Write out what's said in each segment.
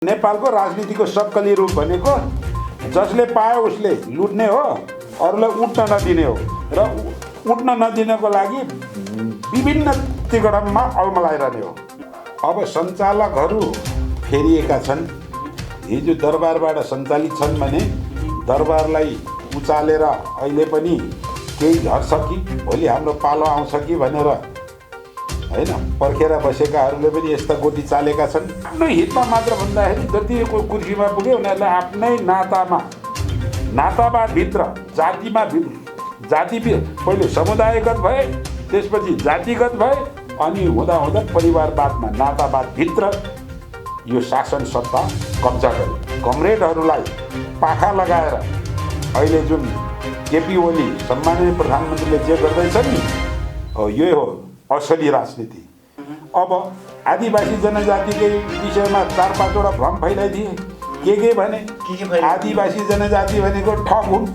नेपालको राजनीतिको सक्कली रूप भनेको जसले पायो उसले लुट्ने हो, अरूलाई उठ्न नदिने हो र उठ्न नदिनको लागि विभिन्न तिगडममा अल्मलाइरहने हो। अब सञ्चालकहरू फेरिएका छन्। हिजो दरबारबाट सञ्चालित छन् भने दरबारलाई उचालेर अहिले पनि केही झर्छ कि भोलि हाम्रो पालो आउँछ कि भनेर हैन पर्खेर बसेकाहरूले पनि यस्ता गोटी चालेका छन्। आफ्नै हितमा मात्र भन्दाखेरि जतिको कुर्सीमा पुग्यो उनीहरूलाई आफ्नै नातावादभित्र जाति पहिले समुदायगत भए, त्यसपछि जातिगत भए, अनि हुँदा हुँदा परिवारवादमा नातावादभित्र यो शासन सत्ता कब्जा गर्यो। कमरेडहरूलाई पाखा लगाएर अहिले जुन केपी ओली सम्माननीय प्रधानमन्त्रीले जे गर्दैछन् नि यो हो असली राजनीति। अब आदिवासी जनजातिकै विषयमा 4-5वटा भ्रम फैलाइदिए। के भने आदिवासी जनजाति भनेको ठग हुन्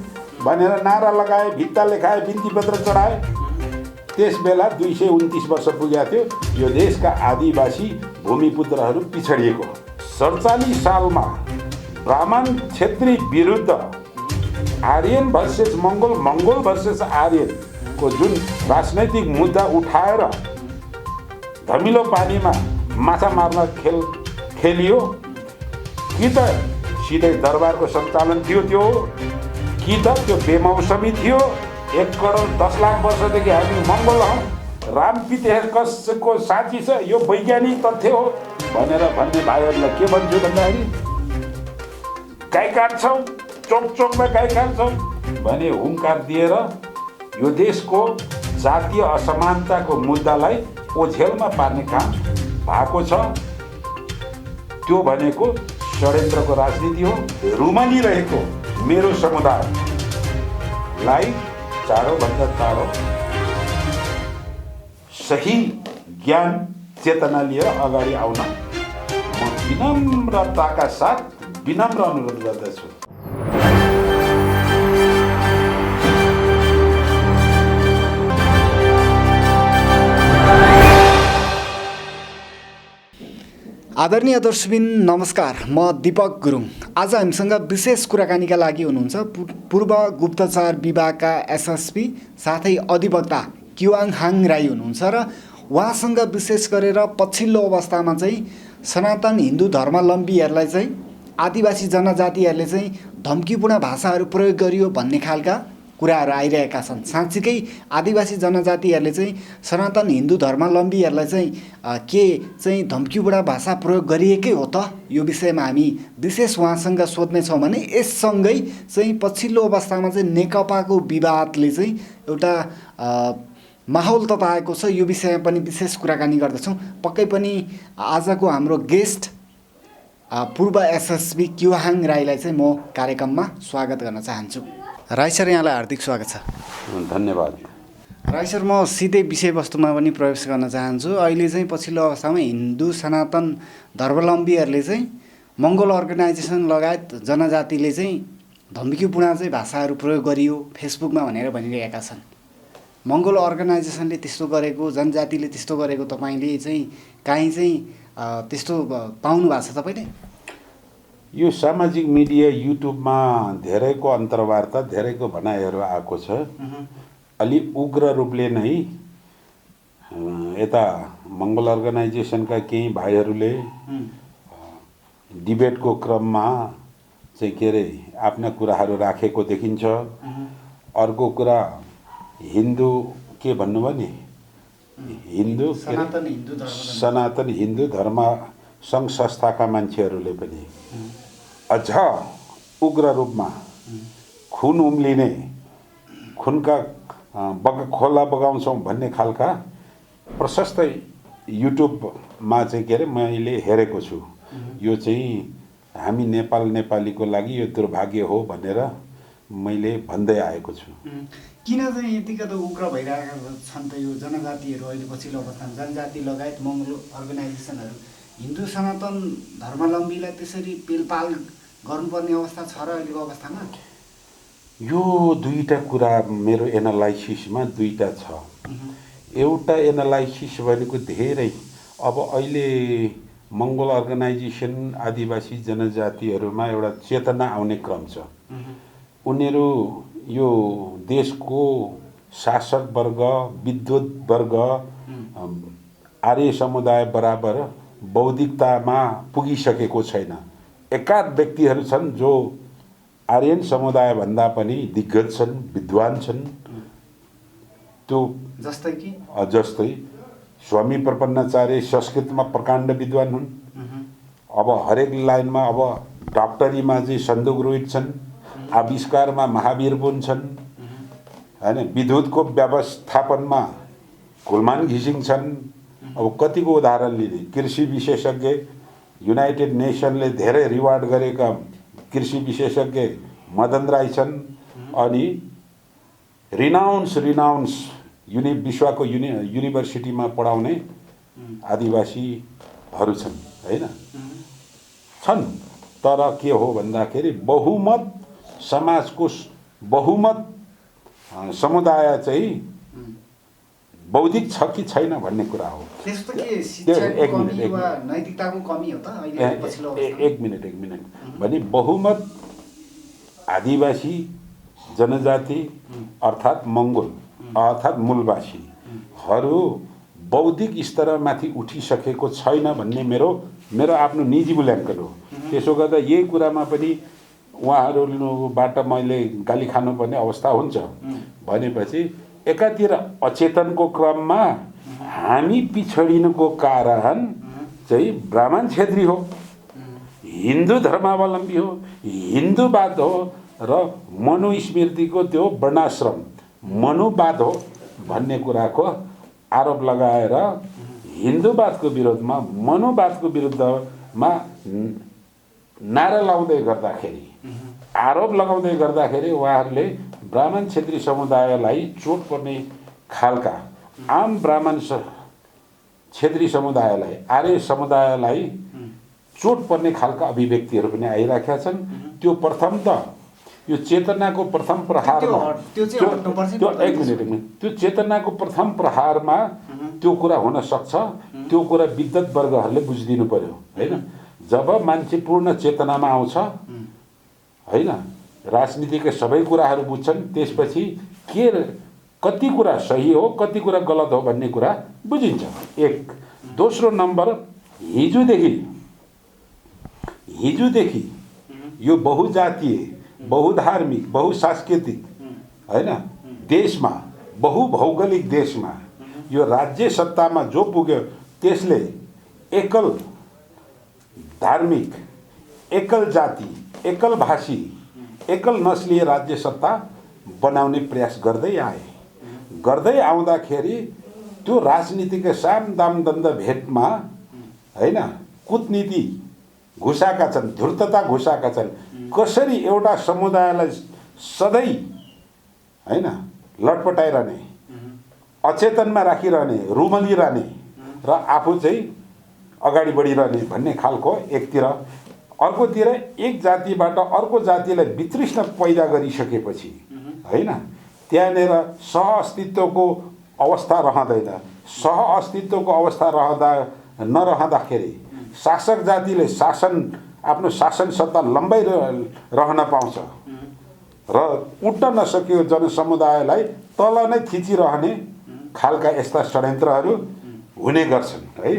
भनेर नारा लगाए, भित्ता लेखाए, बिन्ती पत्र चढाए। त्यस बेला 229 वर्ष पुगेको थियो। यो देशका आदिवासी भूमिपुत्रहरू पिछडिएको। 47 सालमा ब्राह्मण क्षेत्री विरुद्ध आर्यन भर्सेस मङ्गोल, मङ्गोल भर्सेस आर्यन को जुन राजनैतिक मुद्दा उठाएर धमिलो पानीमा माछा मार्न खेलियो, कि त सिधै दरबारको सञ्चालन थियो त्यो, कि त त्यो बेमौसमी थियो। 1 करोड 10 लाख वर्षदेखि हामी मङ्गोल हौँ, रामपितेको साँची छ, यो वैज्ञानिक तथ्य हो भनेर भन्ने भाइहरूलाई के भन्छु भन्दाखेरि गाई काट्छौँ, चोकमा गाई काट्छौँ भने हुङ्कार दिएर यो देशको जातीय असमानताको मुद्दालाई ओझेलमा पार्ने काम भएको छ। त्यो भनेको षड्यन्त्रको राजनीति हो। रुमलिरहेको मेरो समुदायलाई चाँडोभन्दा चाँडो सही ज्ञान चेतना लिएर अगाडि आउन म विनम्रताका साथ विनम्र अनुरोध गर्दछु। आदरणीय दर्शकबिन नमस्कार, म दीपक गुरुङ। आज हामीसँग विशेष कुराकानीका लागि हुनुहुन्छ पूर्व गुप्तचर विभागका एसएसपी साथै अधिवक्ता क्युआङ हाङ राई हुनुहुन्छ र उहाँसँग विशेष गरेर पछिल्लो अवस्थामा चाहिँ सनातन हिन्दू धर्मावलम्बीहरूलाई चाहिँ आदिवासी जनजातिहरूले चाहिँ धम्कीपूर्ण भाषाहरू प्रयोग गरियो भन्ने खालका कुराहरू आइरहेका छन्। साँच्चीकै आदिवासी जनजातिहरूले चाहिँ सनातन हिन्दू धर्मावलम्बीहरूलाई चाहिँ धम्कीपूर्ण भाषा प्रयोग गरिएकै हो त? यो विषयमा हामी विशेष उहाँसँग सोध्नेछौँ भने यससँगै चाहिँ पछिल्लो अवस्थामा चाहिँ नेकपाको विवादले चाहिँ एउटा माहौल तताएको छ। यो विषयमा पनि विशेष कुराकानी गर्दछौँ। पक्कै पनि आजको हाम्रो गेस्ट पूर्व एसएसपी क्युआङ राईलाई चाहिँ म कार्यक्रममा स्वागत गर्न चाहन्छु। राई सर, यहाँलाई हार्दिक स्वागत छ। धन्यवाद। राई सर, म सिधै विषयवस्तुमा पनि प्रवेश गर्न चाहन्छु। अहिले चाहिँ पछिल्लो अवस्थामा हिन्दू सनातन धर्मावलम्बीहरूले चाहिँ मङ्गोल अर्गनाइजेसन लगायत जनजातिले चाहिँ धम्कीपूर्ण चाहिँ भाषाहरू प्रयोग गरियो फेसबुकमा भनेर भनिरहेका छन्। मङ्गोल अर्गनाइजेसनले त्यस्तो गरेको, जनजातिले त्यस्तो गरेको तपाईँले चाहिँ काहीँ चाहिँ त्यस्तो पाउनु भएको छ तपाईँले? यो सामाजिक मिडिया युट्युबमा धेरैको अन्तर्वार्ता, धेरैको भनाइहरू आएको छ। अलि उग्र रूपले नै यता मङ्गोल अर्गनाइजेसनका केही भाइहरूले डिबेटको क्रममा चाहिँ के अरे आफ्ना कुराहरू राखेको देखिन्छ। अर्को कुरा हिन्दू के भन्नुभयो नि, हिन्दू सनातन हिन्दू धर्म सङ्घ संस्थाका मान्छेहरूले पनि अझ उग्र रूपमा खुन उम्लिने, खुनका खोला बगाउँछौँ भन्ने खालका प्रशस्त युट्युबमा चाहिँ के अरे मैले हेरेको छु। यो चाहिँ हामी नेपालीको लागि यो दुर्भाग्य हो भनेर मैले भन्दै आएको छु। किन चाहिँ यतिका त उग्र भइरहेका छन् त यो जनजातिहरू अहिले पछिल्लो अवस्थामा? जनजाति लगायत मङ्गोल अर्गनाइजेसनहरू हिन्दू सनातन धर्मावलम्बीलाई त्यसरी पेलपाल गर्नुपर्ने अवस्था छ र अहिलेको अवस्थामा? यो दुईटा कुरा मेरो एनालाइसिसमा दुईटा छ। एउटा एनालाइसिस भनेको धेरै अब अहिले मङ्गोल अर्गनाइजेसन आदिवासी जनजातिहरूमा एउटा चेतना आउने क्रम छ। उनीहरू यो देशको शासक वर्ग, विद्वत वर्ग, आर्य समुदाय बराबर बौद्धिकतामा पुगिसकेको छैन। एकाध व्यक्तिहरू छन् जो आर्यन समुदायभन्दा पनि दिग्गज छन्, विद्वान छन्। त्यो जस्तै स्वामी प्रपन्नाचार्य संस्कृतमा प्रकाण्ड विद्वान हुन्। अब हरेक लाइनमा अब डक्टरीमा चाहिँ सन्दुक रोहित छन्, आविष्कारमा महावीर बुन छन्, हैन, विद्युतको व्यवस्थापनमा कुलमान घिसिङ छन्। अब कतिको उदाहरण लिने, कृषि विशेषज्ञ युनाइटेड नेसनले धेरै रिवार्ड गरेका कृषि विशेषज्ञ मदन राई छन्। अनि रिनाउन्स विश्वको युनिभर्सिटीमा पढाउने आदिवासीहरू छन्, हैन, छन्। तर के हो भन्दाखेरि बहुमत समाजको बहुमत समुदाय चाहिँ बौद्धिक छ कि छैन भन्ने कुरा हो। एक मिनट भने बहुमत आदिवासी जनजाति अर्थात् मङ्गोल अर्थात् मूलवासीहरू बौद्धिक स्तरमाथि उठिसकेको छैन भन्ने मेरो आफ्नो निजी मूल्याङ्कन हो। त्यसो गर्दा यही कुरामा पनि उहाँहरूबाट मैले गाली खानुपर्ने अवस्था हुन्छ। भनेपछि एकातिर अचेतनको क्रममा हामी पिछडिनुको कारण चाहिँ ब्राह्मण क्षेत्री हो, हिन्दू धर्मावलम्बी हो, हिन्दूवाद हो र मनुस्मृतिको त्यो वर्णाश्रम मनुवाद हो भन्ने कुराको आरोप लगाएर हिन्दूवादको विरोधमा मनुवादको विरुद्धमा नारा लाउँदै गर्दाखेरि, आरोप लगाउँदै गर्दाखेरि उहाँहरूले ब्राह्मण क्षेत्री समुदायलाई चोट पर्ने खालका, आम ब्राह्मण क्षेत्री समुदायलाई, आर्य समुदायलाई चोट पर्ने खालका अभिव्यक्तिहरू पनि आइराखेका छन्। त्यो प्रथम त यो चेतनाको प्रथम प्रहारमा एक मिनट त्यो चेतनाको प्रथम प्रहारमा त्यो कुरा हुन सक्छ। त्यो कुरा विद्वत वर्गहरूले बुझिदिनु पर्यो, हैन। जब मान्छे पूर्ण चेतनामा आउँछ, हैन, राजनीतिका सबै कुराहरू बुझ्छन्, त्यसपछि कति कुरा सही हो कति कुरा गलत हो भन्ने कुरा बुझिन्छ। एक दोस्रो नम्बर, हिजोदेखि यो बहुजातीय, बहुधार्मिक, बहुसांस्कृतिक, हैन, देशमा, बहुभौगोलिक देशमा यो राज्य सत्तामा जो पुग्यो त्यसले एकल धार्मिक, एकल जाति, एकल भाषी, एकल नस्लीय राज्य सत्ता बनाउने प्रयास गर्दै आए। गर्दै आउँदाखेरि त्यो राजनीतिका साम दाम दण्ड भेटमा, हैन, कूटनीति घुसाएका छन्, धूर्तता घुसाएका छन्। कसरी एउटा समुदायलाई सधैँ, हैन, लटपटाइरहने, अचेतनमा राखिरहने, रुमलिरहने र आफू चाहिँ अगाडि बढिरहने भन्ने खालको एकतिर, अर्कोतिर एक जातिबाट अर्को जातिलाई वितृष्ण पैदा गरिसकेपछि, हैन, त्यहाँनिर सहअस्तित्वको अवस्था रहँदैन। सहअस्तित्वको अवस्था नरहँदाखेरि शासक जातिले आफ्नो शासन सत्ता लम्बाइ रहन पाउँछ र उठ्न नसकेको जनसमुदायलाई तल नै थिचिरहने खालका यस्ता षड्यन्त्रहरू हुने गर्छन्, है।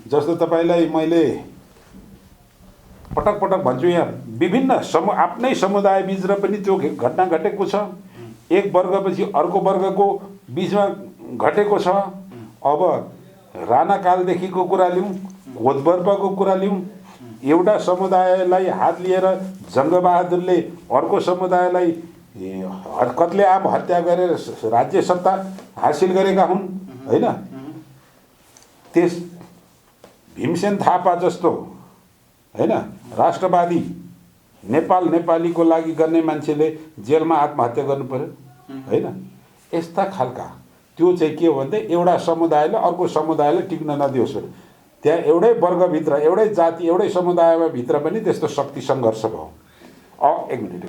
जस्तो तपाईँलाई मैले पटक पटक भन्छु, यहाँ विभिन्न आफ्नै समुदाय बीच र पनि त्यो घटना घटेको छ। एक वर्गपछि अर्को वर्गको बीचमा घटेको छ। अब राणाकालदेखिको कुरा लिउँ, घोदवर्गको कुरा लिउँ, एउटा समुदायलाई हात लिएर जङ्गबहादुरले अर्को समुदायलाई कत्लेआम हत्या गरेर राज्य सत्ता हासिल गरेका हुन्, हैन। त्यस भीमसेन थापा जस्तो, हैन, राष्ट्रवादी नेपालीको लागि गर्ने मान्छेले जेलमा आत्महत्या गर्नु पर्यो, हैन। यस्ता खालका त्यो चाहिँ के हो भन्दा एउटा समुदायले अर्को समुदायलाई टिक्न नदियोस् भने त्यहाँ एउटै वर्गभित्र, एउटै जाति, एउटै समुदायमा भित्र पनि त्यस्तो शक्ति सङ्घर्ष भयो। एक मिनट,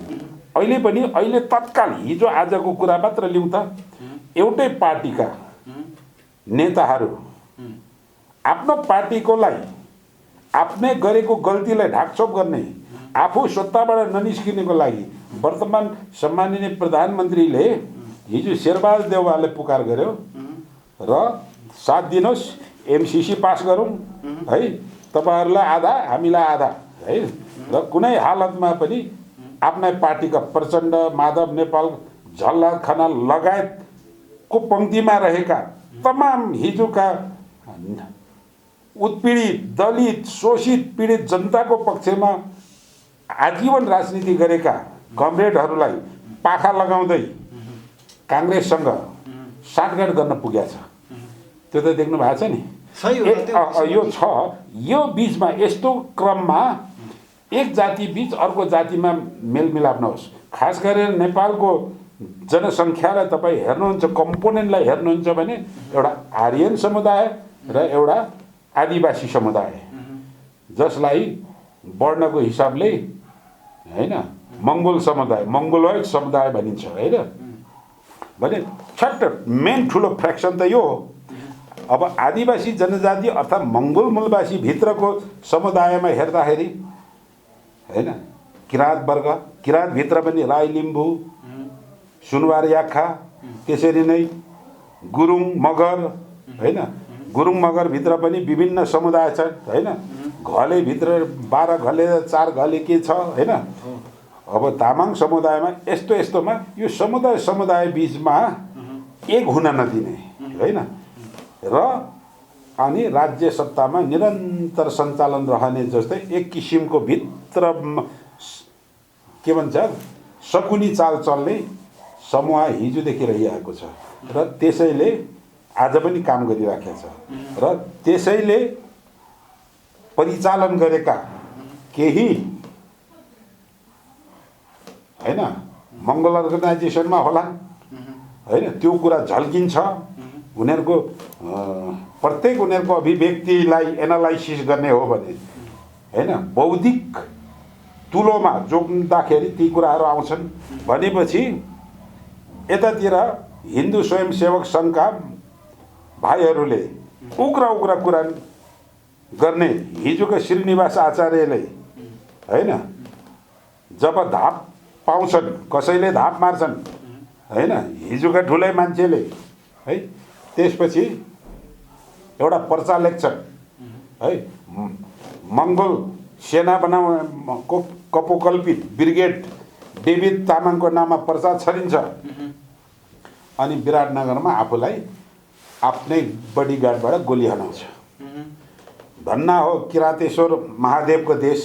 अहिले तत्काल हिजो आजको कुरा मात्र लिउँ त, एउटै पार्टीका नेताहरू आफ्नो पार्टीकोलाई आफ्नै गरेको गल्तीलाई ढाकछोप गर्ने, आफू सत्ताबाट ननिस्किनेको लागि वर्तमान सम्माननीय प्रधानमन्त्रीले हिजो शेरबहादुर देउवाले पुकार गर्यो र साथ दिनुहोस्, एमसिसी पास गरौँ है, तपाईँहरूलाई आधा हामीलाई आधा है, र कुनै हालतमा पनि आफ्नै पार्टीका प्रचण्ड, माधव नेपाल, झलनाथ खनाल लगायतको पङ्क्तिमा रहेका तमाम हिजोका उत्पीडित, दलित, शोषित, पीडित जनताको पक्षमा आजीवन राजनीति गरेका कमरेडहरूलाई पाखा लगाउँदै काङ्ग्रेससँग साटगाट गर्न पुगेको छ। त्यो त देख्नु भएको छ नि। यो छ, यो बिचमा यस्तो क्रममा एक जाति बीच अर्को जातिमा मेलमिलाप नहोस्। खास गरेर नेपालको जनसङ्ख्यालाई तपाईँ हेर्नुहुन्छ, कम्पोनेन्टलाई हेर्नुहुन्छ भने एउटा आर्यन समुदाय र एउटा आदिवासी समुदाय, जसलाई वर्णको हिसाबले होइन मङ्गोल समुदाय, मङ्गोलोइड समुदाय भनिन्छ होइन। भने छट्ट मेन ठुलो फ्र्याक्सन त यो हो। अब आदिवासी जनजाति अर्थात् मङ्गोल मूलवासी भित्रको समुदायमा हेर्दाखेरि होइन, किराँत वर्ग, किराँतभित्र पनि राई, लिम्बू, सुनवार, याखा, त्यसरी नै गुरुङ, मगर होइन, गुरुङ मगरभित्र पनि विभिन्न समुदाय छन् होइन। घलेभित्र 12 घले 4 घले के छ होइन। अब तामाङ समुदायमा यस्तोमा यो समुदाय बिचमा एक हुन नदिने होइन, र अनि राज्य सत्तामा निरन्तर सञ्चालन रहने जस्तै एक किसिमको भित्र के भन्छ सकुनी चाल चल्ने समूह हिजोदेखि रहिआएको छ र त्यसैले आज पनि काम गरिराखेको छ। र त्यसैले परिचालन गरेका केही होइन मङ्गल अर्गनाइजेसनमा होला होइन, त्यो कुरा झल्किन्छ। उनीहरूको प्रत्येक उनीहरूको अभिव्यक्तिलाई एनालाइसिस गर्ने हो भने होइन, बौद्धिक तुलोमा जोड्दाखेरि ती कुराहरू आउँछन्। भनेपछि यतातिर हिन्दू स्वयंसेवक सङ्घका भाइहरूले उग्र कुरा गर्ने हिजोका श्रीनिवास आचार्यले होइन, जब धाप पाउँछन्, कसैले धाप मार्छन् होइन, हिजोका ठुलै मान्छेले है, त्यसपछि एउटा पर्चा लेख्छन् है, मङ्गोल सेना बनाउको कपोकल्पित ब्रिगेड डेभिड तामाङको नाममा पर्चा छरिन्छ। अनि विराटनगरमा आफूलाई आफ्नै बडीगार्डबाट गोली हनाउँछ। धन्ना हो किरातेश्वर महादेवको देश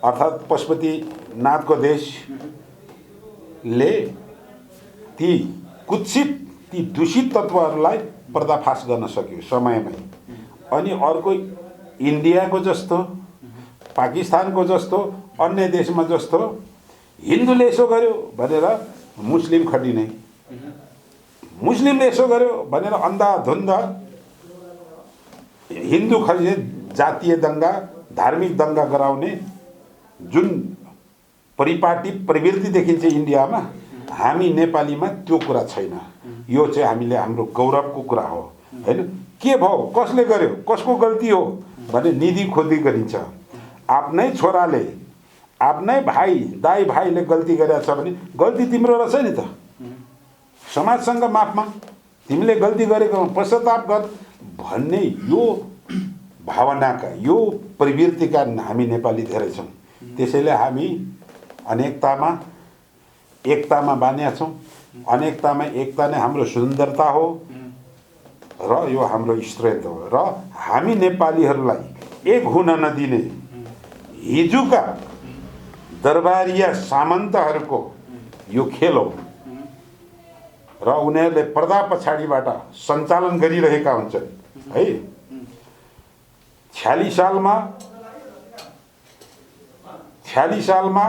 अर्थात् पशुपतिनाथको देशले ती कुत्सित, ती दूषित तत्त्वहरूलाई पर्दाफास गर्न सक्यो समयमै। अनि अर्को इन्डियाको जस्तो, पाकिस्तानको जस्तो, अन्य देशमा जस्तो हिन्दूले यसो गर्यो भनेर मुस्लिम खटिने, मुस्लिमले यसो गर्यो भनेर अन्धाधुन्ध हिन्दू खटिने, जातीय दङ्गा, धार्मिक दङ्गा गराउने जुन परिपाटी प्रवृत्ति देखिन्छ इन्डियामा, हामी नेपालीमा त्यो कुरा छैन। यो चाहिँ हामीले हाम्रो गौरवको कुरा हो होइन। के भयो, कसले गर्यो, कसको गल्ती हो भने निधि खोजी गरिन्छ। आफ्नै छोराले, आफ्नै भाइ, दाइ भाइले गल्ती गरेछ भने गल्ती तिम्रो रहेछ नि त, समाजसँग माफ माग, तिमीले गल्ती गरेको पश्चाताप गर भन्ने यो भावनाका, यो प्रवृत्तिका हामी नेपाली धेरै छौँ। त्यसैले हामी अनेकतामा एकतामा बानिया छौँ। अनेकतामा एकता नै हाम्रो सुन्दरता हो र यो हाम्रो स्ट्रेन्थ हो। र हामी नेपालीहरूलाई एक हुन नदिने हिजोका दरबारिया सामन्तहरूको यो खेल हो र उनीहरूले पर्दा पछाडिबाट सञ्चालन गरिरहेका हुन्छन् है। 46 सालमा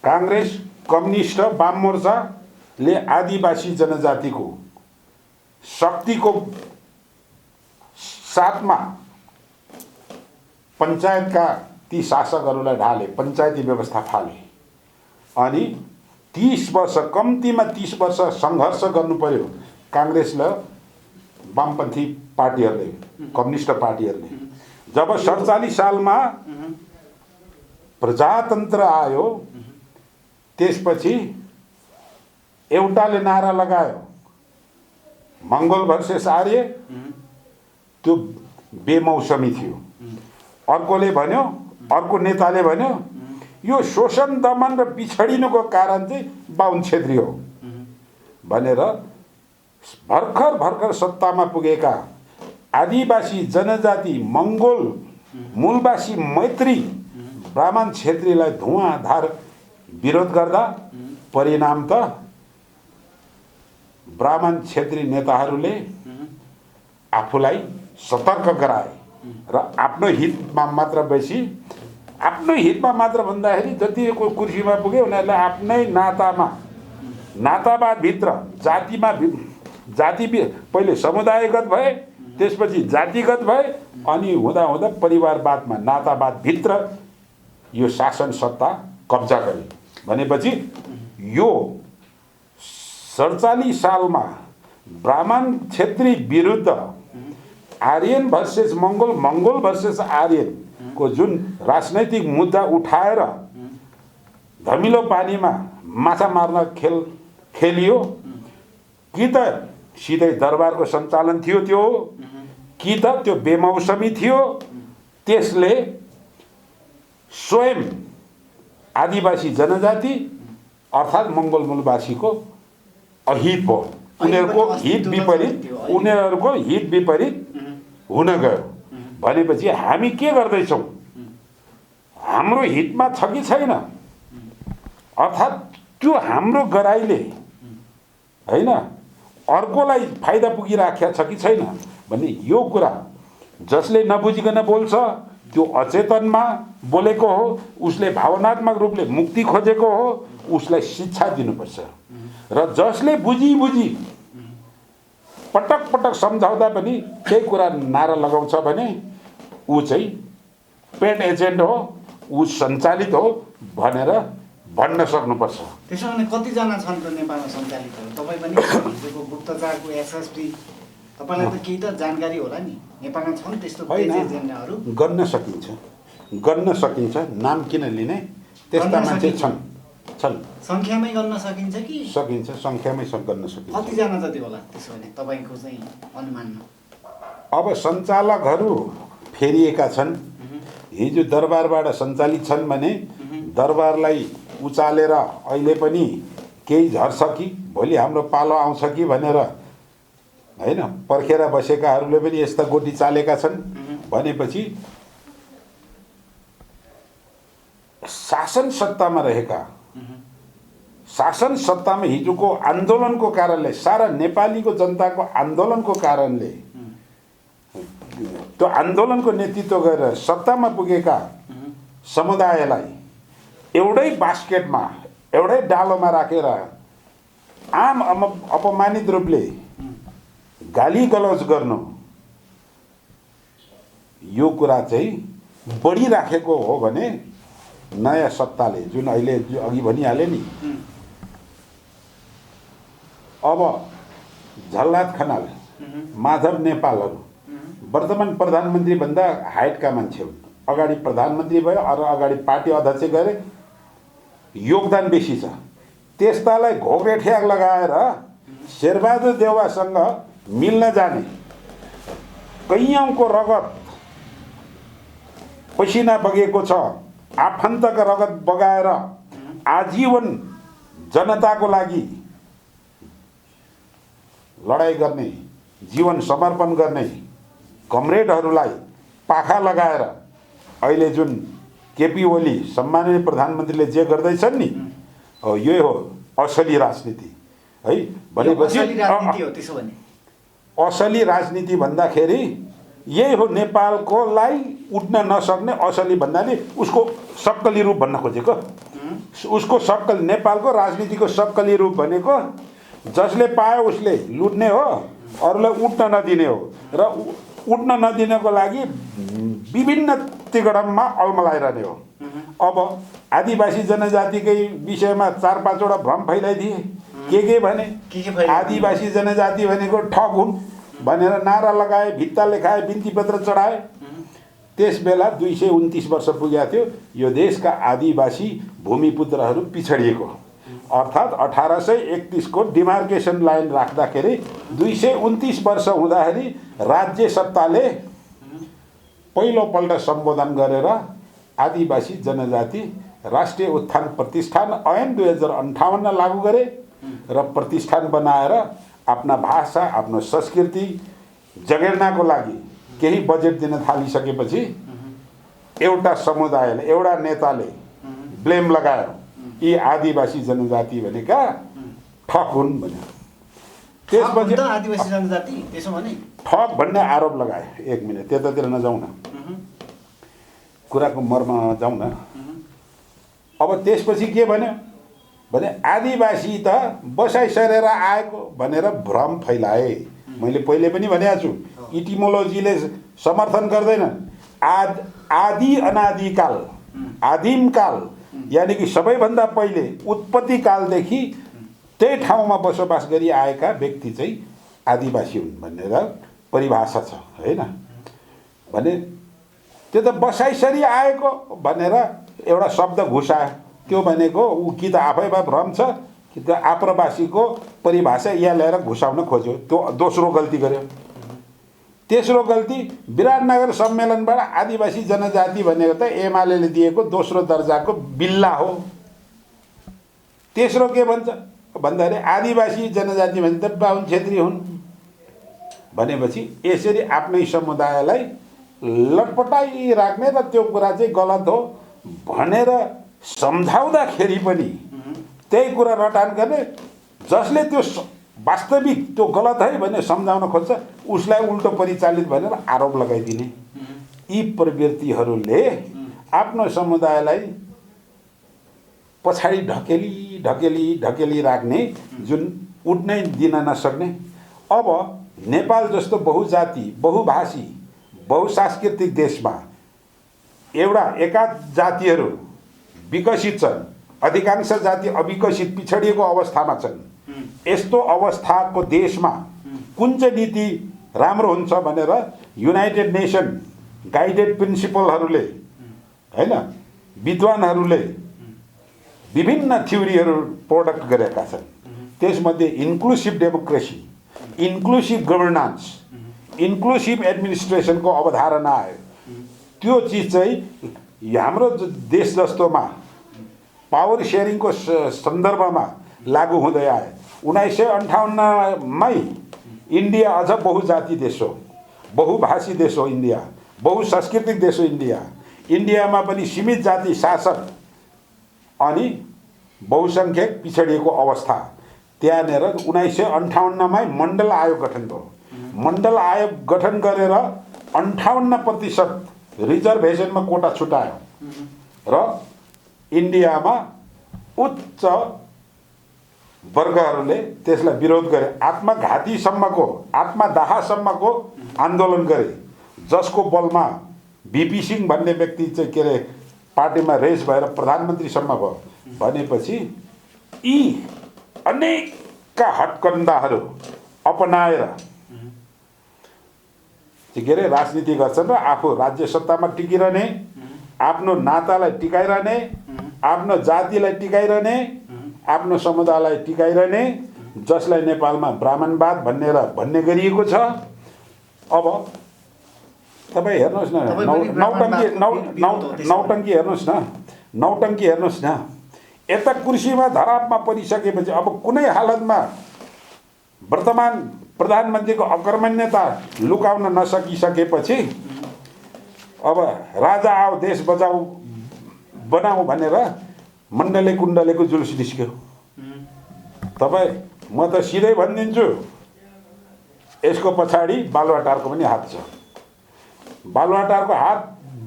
काङ्ग्रेस, कम्युनिस्ट, वाम मोर्चाले आदिवासी जनजातिको शक्तिको साथमा पञ्चायतका ती शासकहरूलाई ढाले, पञ्चायती व्यवस्था फाले। अनि 30 वर्ष, कम्तीमा 30 वर्ष सङ्घर्ष गर्नु पर्यो काङ्ग्रेसले वामपन्थी पार्टीहरूले, कम्युनिस्ट पार्टीहरूले जब 47 सालमा प्रजातन्त्र आयो, त्यसपछि एउटाले नारा लगायो मङ्गोल भर्सेस आर्य, त्यो बेमौसमी थियो। अर्कोले भन्यो, अर्को नेताले भन्यो यो शोषण दमन र पिछडिनुको कारण चाहिँ बाहुन क्षेत्री हो भनेर भर्खर भर्खर सत्तामा पुगेका आदिवासी जनजाति मङ्गोल मूलवासी मैत्री ब्राह्मण क्षेत्रीलाई धुवाँधार विरोध गर्दा परिणाम त ब्राह्मण क्षेत्री नेताहरूले आफूलाई सतर्क गराए र आफ्नो हितमा मात्र बेसी, आफ्नो हितमा मात्र भन्दाखेरि जतिको कुर्सीमा पुगे उनीहरूलाई आफ्नै नातावादभित्र जाति पहिले समुदायगत भए, त्यसपछि जातिगत भए, अनि हुँदा हुँदा परिवारवादमा नातावादभित्र यो शासन सत्ता कब्जा गरे। भनेपछि यो 47 सालमा ब्राह्मण क्षेत्री विरुद्ध आर्यन भर्सेस मङ्गोल, मङ्गोल भर्सेस आर्यनको जुन राजनैतिक मुद्दा उठाएर धमिलो पानीमा माछा मार्न खेलियो, कि त सिधै दरबारको सञ्चालन थियो त्यो, कि त त्यो बेमौसमी थियो। त्यसले स्वयं आदिवासी जनजाति अर्थात् मङ्गोल मूलवासीको अहित भयो, उनीहरूको हित विपरीत हुन गयो। भनेपछि हामी के गर्दैछौँ, हाम्रो हितमा छ कि छैन, अर्थात् त्यो हाम्रो गराइले होइन अर्कोलाई फाइदा पुगिराखेको छ कि छैन भन्ने यो कुरा जसले नबुझिकन बोल्छ त्यो अचेतनमा बोलेको हो, उसले भावनात्मक रूपले मुक्ति खोजेको हो, उसलाई शिक्षा दिनुपर्छ। र जसले बुझी पटक पटक सम्झाउँदा पनि त्यही कुरा नारा लगाउँछ भने ऊ चाहिँ पेड एजेन्ट हो, ऊ सञ्चालित हो भनेर भन्न सक्नुपर्छ। त्यसो भने कतिजना छन् त नेपालमा सञ्चालितहरू? तपाईँ पनि हिजोको गुप्तचरको एसएसपी, तपाईँलाई त केही त जानकारी होला नि, नेपालमा छन् त्यस्तो एजेन्टहरू? गन्न सकिन्छ, नाम किन लिने, त्यस्ता मान्छे छन्। सङ्ख्यामै गर्न सकिन्छ कि? सकिन्छ, सङ्ख्यामै गर्न सकिन्छ। कतिजना जति होला त्यसो भने तपाईँको चाहिँ अनुमानमा? अब सञ्चालकहरू फेरिएका छन्, हिजो दरबारबाट सञ्चालित छन् भने दरबारलाई उचालेर अहिले पनि केही झर्छ कि भोलि हाम्रो पालो आउँछ कि भनेर होइन पर्खेर बसेकाहरूले पनि यस्ता गोटी चालेका छन्। भनेपछि शासन सत्तामा रहेका, शासन सत्तामा हिजोको आन्दोलनको कारणले, सारा नेपालीको जनताको आन्दोलनको कारणले त्यो आन्दोलनको नेतृत्व गरेर सत्तामा पुगेका समुदायलाई एउटै बास्केटमा, एउटै डालोमा राखेर आम अपमानित रूपले गाली गलौज गर्नु, यो कुरा चाहिँ बढिराखेको हो भने नयाँ सत्ताले, जुन अहिले अघि भनिहाले नि, अब झलनाथ खनाल, माधव नेपालहरू वर्तमान प्रधानमन्त्री भन्दा हाइटका मान्छे हुन्। अगाडि प्रधानमन्त्री भयो, अरू अगाडि पार्टी अध्यक्ष गरे, योगदान बेसी छ। त्यस्तालाई घोक्रे ठ्याक लगाएर शेरबहादुर देउवासँग मिल्न जाने, कैयौँको रगत पसिना बगेको छ, आफन्तका रगत बगाएर आजीवन जनताको लागि लडाइँ गर्ने, जीवन समर्पण गर्ने कमरेडहरूलाई पाखा लगाएर अहिले जुन केपी ओली सम्माननीय प्रधानमन्त्रीले जे गर्दैछन् नि, यही हो असली राजनीति है। भनेपछि असली राजनीति भन्दाखेरि यही हो, नेपालकोलाई उठ्न नसक्ने असली भन्नाले उसको सक्कली रूप भन्न खोजेको, उसको सक्कल, नेपालको राजनीतिको सक्कली रूप भनेको जसले पायो उसले लुट्ने हो, अरूलाई उठ्न नदिने हो, र उठ्न नदिनको लागि विभिन्न तिगडममा अल्मलाइरहने हो। अब आदिवासी जनजातिकै विषयमा 4-5 वटा भ्रम फैलाइदिए। के भने आदिवासी जनजाति भनेको ठग हुन्, भनेर नारा लगाए, भित्ता लेखाए, बिन्ती पत्र चढाए। त्यस बेला 229 वर्ष पुगेको थियो। यो देशका आदिवासी भूमिपुत्रहरू पिछडिएको, अर्थात् 1831 को डिमार्केसन लाइन राख्दाखेरि 229 वर्ष हुँदाखेरि राज्य सत्ताले पहिलोपल्ट सम्बोधन गरेर आदिवासी जनजाति राष्ट्रिय उत्थान प्रतिष्ठान ऐन 2058 लागू गरे र प्रतिष्ठान बनाएर आफ्ना भाषा, आफ्नो संस्कृति जगेर्नाको लागि केही बजेट दिन थालिसकेपछि एउटा समुदायले, एउटा नेताले ब्लेम लगायो, यी आदिवासी जनजाति भनेका ठग हुन् भन्यो। त्यसपछि आदिवासी जनजाति त्यसो भने ठग भन्ने आरोप लगाए। एक मिनट त्यतातिर नजाउँ न, कुराको मर्ममा जाउँ न। अब त्यसपछि के भन्यो भने आदिवासी त बसाइ सरेर आएको भनेर भ्रम फैलाए। मैले पहिले पनि भनेको छु, इटिमोलोजीले समर्थन गर्दैन। आदि अनादिकाल, आदिमकाल यानि कि सबैभन्दा पहिले उत्पत्ति कालदेखि त्यही ठाउँमा बसोबास गरी आएका व्यक्ति चाहिँ आदिवासी हुन् भनेर परिभाषा छ, होइन भने त्यो त बसाइसरी आएको भनेर एउटा शब्द घुसायो। त्यो भनेको ऊ कि त आफैमा भ्रम छ कि त आप्रवासीको परिभाषा यहाँ ल्याएर घुसाउन खोज्यो। त्यो दोस्रो गल्ती गर्यो। तेस्रो गल्ती, विराटनगर सम्मेलनबाट आदिवासी जनजाति भनेको त एमाले दिएको दोस्रो दर्जाको बिल्ला हो। तेस्रो के भन्छ भन्दाखेरि आदिवासी जनजाति भने त बाहुन छेत्री हुन् भनेपछि यसरी आफ्नै समुदायलाई लटपटाइराख्ने र त्यो कुरा चाहिँ गलत हो भनेर सम्झाउँदाखेरि पनि त्यही कुरा रटान गर्ने। जसले त्यो वास्तविक त्यो गलत है भनेर सम्झाउन खोज्छ उसलाई उल्टो परिचालित भनेर आरोप लगाइदिने। यी प्रवृत्तिहरूले आफ्नो समुदायलाई पछाडि ढकेली राख्ने, जुन उठ्नै दिन नसक्ने। अब नेपाल जस्तो बहुजाति, बहुभाषी, बहुसांस्कृतिक देशमा एउटा एकाध जातिहरू विकसित छन्, अधिकांश जाति अविकसित पिछडिएको अवस्थामा छन्। यस्तो अवस्थाको देशमा कुन चाहिँ नीति राम्रो हुन्छ भनेर युनाइटेड नेसन गाइडेड प्रिन्सिपलहरूले, होइन, विद्वानहरूले विभिन्न थ्योरीहरू प्रोडक्ट गरेका छन्। त्यसमध्ये इन्क्लुसिभ डेमोक्रेसी, इन्क्लुसिभ गभर्नान्स, इन्क्लुसिभ एडमिनिस्ट्रेसनको अवधारणा आयो। त्यो चिज चाहिँ हाम्रो देश जस्तोमा पावर सेयरिङको सन्दर्भमा लागू हुँदै आयो। 1958मै इन्डिया अझ बहुजाति देश हो, बहुभाषी देश हो इन्डिया, बहुसांस्कृतिक देश हो इन्डिया। इन्डियामा पनि सीमित जाति शासक अनि बहुसङ्ख्यक पिछडिएको अवस्था। त्यहाँनिर 1958मै मण्डल आयोग गठन भयो। मण्डल आयोग गठन गरेर 58% रिजर्भेसनमा कोटा छुटायो र इन्डियामा उच्च वर्गहरूले त्यसलाई विरोध गरे। आत्मघातीसम्मको, आत्मदाहसम्मको आन्दोलन गरे, जसको बलमा भिपी सिंह भन्ने व्यक्ति चाहिँ के अरे पार्टीमा रेस भएर प्रधानमन्त्रीसम्म भयो। भनेपछि यी अनेकका हटकण्डाहरू अपनाएर के अरे राजनीति गर्छन् र आफू राज्य सत्तामा टिकिरहने, आफ्नो नातालाई टिकाइरहने, आफ्नो जातिलाई टिकाइरहने, आफ्नो समुदायलाई टिकाइरहने, जसलाई नेपालमा ब्राह्मणवाद भन्ने गरिएको छ। अब तपाईँ हेर्नुहोस् न, नौटङ्की हेर्नुहोस् न, नौटङ्की हेर्नुहोस् न। यता कुर्सीमा धरापमा परिसकेपछि अब कुनै हालतमा वर्तमान प्रधानमन्त्रीको अकर्मण्यता लुकाउन नसकिसकेपछि अब राजा आओ देश बचाऊ बनाऊ भनेर मण्डले कुण्डलेको जुलुस निस्क्यो। तपाईँ, म त सिधै भनिदिन्छु, यसको पछाडि बालुवाटारको पनि हात छ। बालुवाटारको हात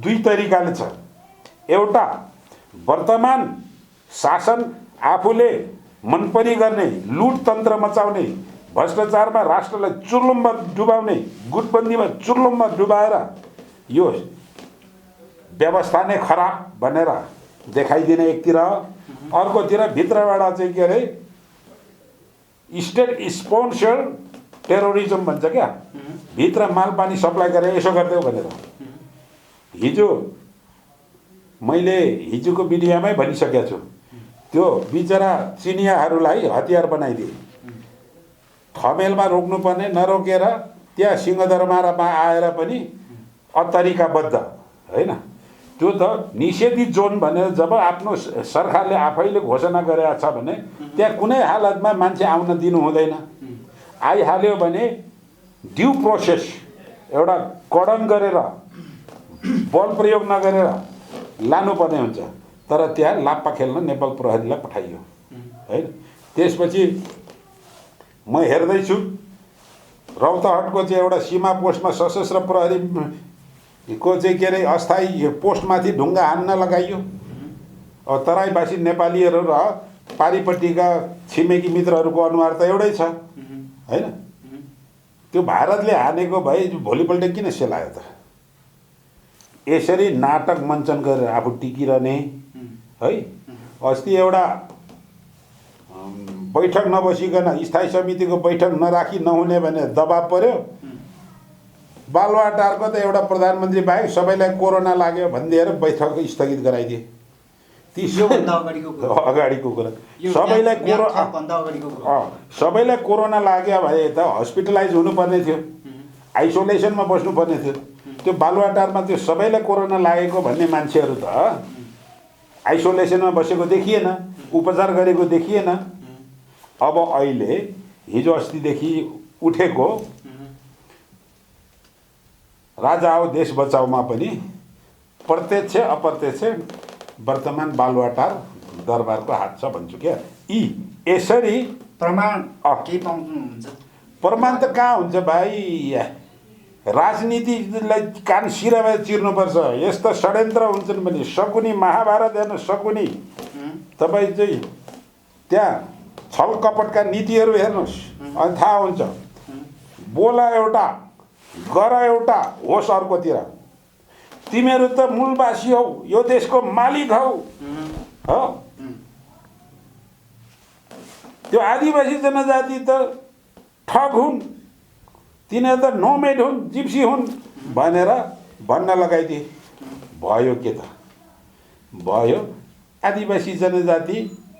दुई तरिकाले छ। एउटा, वर्तमान शासन आफूले मनपरी गर्ने, लुटतन्त्र मचाउने, भ्रष्टाचारमा राष्ट्रलाई चुर्लुममा डुबाउने, गुटबन्दीमा चुर्लुममा डुबाएर यो व्यवस्था नै खराब भनेर देखाइदिने एकतिर, अर्कोतिर भित्रबाट चाहिँ के अरे स्टेट स्पोन्सर्ड टेरोरिजम भन्छ क्या, भित्र माल पानी सप्लाई गरेर यसो गरिदेऊ भनेर। हिजो मैले हिजोको मिडियामै भनिसकेको छु, त्यो बिचरा चिनियाहरूलाई हतियार बनाइदिए। थमेलमा रोक्नुपर्ने नरोकेर त्यहाँ सिंहदरबारमा आएर पनि अतरिकाबद्ध होइन, त्यो त निषेधित जोन भनेर जब आफ्नो सरकारले आफैले घोषणा गरेको छ भने त्यहाँ कुनै हालतमा मान्छे आउन दिनु हुँदैन। आइहाल्यो भने ड्यु प्रोसेस एउटा कडन गरेर बल प्रयोग नगरेर लानुपर्ने हुन्छ। तर त्यहाँ लाप्पा खेल्न नेपाल प्रहरीलाई पठाइयो होइन। त्यसपछि म हेर्दैछु रौतहटको चाहिँ एउटा सीमा पोस्टमा सशस्त्र प्रहरीको चाहिँ के अरे अस्थायी पोस्टमाथि ढुङ्गा हान्न लगाइयो। अब तराईवासी नेपालीहरू र पारिपट्टिका छिमेकी मित्रहरूको अनुहार त एउटै छ होइन। त्यो भारतले हानेको भए भोलिपल्ट किन सेलायो त? यसरी नाटक मञ्चन गरेर आफू टिकिरहने है। अस्ति एउटा बैठक नबसिकन स्थायी समितिको बैठक नराखी नहुने भने दबाब पर्यो। बालुवाटारको त एउटा प्रधानमन्त्री बाहेक सबैलाई कोरोना लाग्यो भनिदिएर बैठक स्थगित गराइदिए। अगाडिको कुरा सबैलाई कोरोना लाग्यो भए त हस्पिटलाइज हुनुपर्ने थियो, आइसोलेसनमा बस्नुपर्ने थियो। त्यो बालुवाटारमा त्यो सबैलाई कोरोना लागेको भन्ने मान्छेहरू त आइसोलेसनमा बसेको देखिएन, उपचार गरेको देखिएन। अब अहिले हिजो अस्तिदेखि उठेको राजा आओ देश बचाओमा पनि प्रत्यक्ष अप्रत्यक्ष वर्तमान बालुवाटार दरबारको हात छ भन्छु क्या। यी यसरी प्रमाण के पाउनुहुन्छ? प्रमाण त कहाँ हुन्छ भाइ? राजनीतिलाई कान सिरामा चिर्नुपर्छ। यस्ता षड्यन्त्र हुन्छन् भने शकुनी महाभारत हेर्नु, शकुनी तपाईँ चाहिँ त्यहाँ छल कपटका नीतिहरू हेर्नुहोस् अनि थाहा हुन्छ। बोला एउटा गर एउटा, होस् अर्कोतिर। तिमीहरू त मूलवासी हौ, यो देशको मालिक हौ हो। त्यो आदिवासी जनजाति त ठग हुन्, तिनीहरू त नोमेड हुन्, जिप्सी हुन् भनेर भन्न लगाइदिए। भयो के त भयो? आदिवासी जनजाति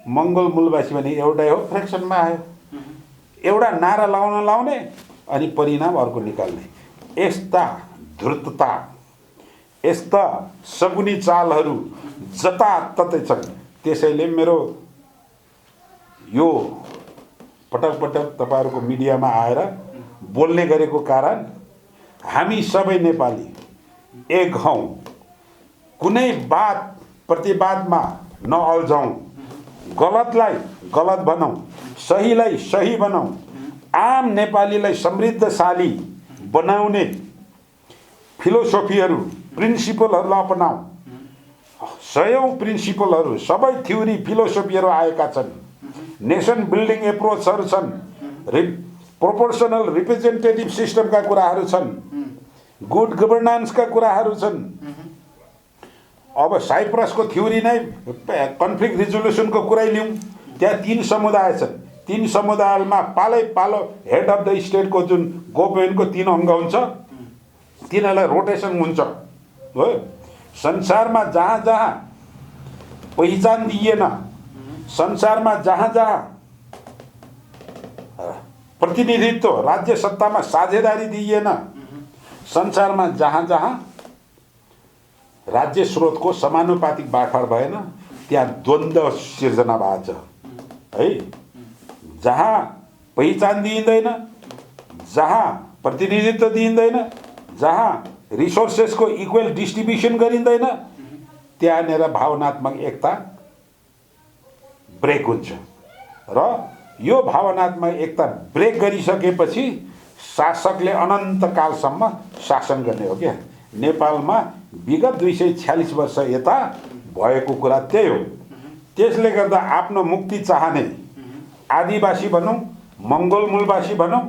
मङ्गोल मूलवासी भने एउटै हो, फ्रेक्सनमा आयो। एउटा नारा लाउने अनि परिणाम अर्को निकाल्ने। यस्ता धूर्तता, यस्ता सगुनी चालहरू जताततै छन्। त्यसैले मेरो यो पटक पटक तपाईँहरूको मिडियामा आएर बोल्ने गरेको कारण हामी सबै नेपाली एक हौँ। कुनै बात प्रतिवादमा नअल्झौँ, गलतलाई गलत बनाऊ, सहीलाई सही बनाऊ। आम नेपालीलाई समृद्धशाली बनाउने फिलोसोफीहरू, प्रिन्सिपलहरूलाई अपनाऊ। सयौं प्रिन्सिपलहरू, सबै थ्योरी फिलोसोफीहरू आएका छन्। नेसन बिल्डिङ एप्रोचहरू छन्, प्रोपोर्सनल रिप्रेजेन्टेटिभ सिस्टमका कुराहरू छन्, गुड गभर्नेन्सका कुराहरू छन्। अब साइप्रसको थ्योरी नै कन्फ्लिक्ट रिजोल्युसनको कुरै लिउँ, त्यहाँ 3 समुदाय छन्। 3 समुदायमा पालो हेड अफ द स्टेटको जुन गभर्मेन्टको 3 अङ्ग हुन्छ, तिनीहरूलाई रोटेसन हुन्छ हो। संसारमा जहाँ जहाँ पहिचान दिइएन, संसारमा जहाँ जहाँ प्रतिनिधित्व राज्य सत्तामा साझेदारी दिइएन, संसारमा जहाँ जहाँ राज्य स्रोतको समानुपातिक बाँडफाँड भएन, त्यहाँ द्वन्द्व सिर्जना भएको छ है। जहाँ पहिचान दिइँदैन, जहाँ प्रतिनिधित्व दिइँदैन, जहाँ रिसोर्सेसको इक्वल डिस्ट्रिब्युसन गरिँदैन, त्यहाँनिर भावनात्मक एकता ब्रेक हुन्छ। र यो भावनात्मक एकता ब्रेक गरिसकेपछि शासकले अनन्तकालसम्म शासन गर्ने हो क्या। नेपालमा विगत 246 वर्ष यता भएको कुरा त्यही हो। त्यसले गर्दा आफ्नो मुक्ति चाहने आदिवासी भनौँ, मङ्गोल मूलवासी भनौँ,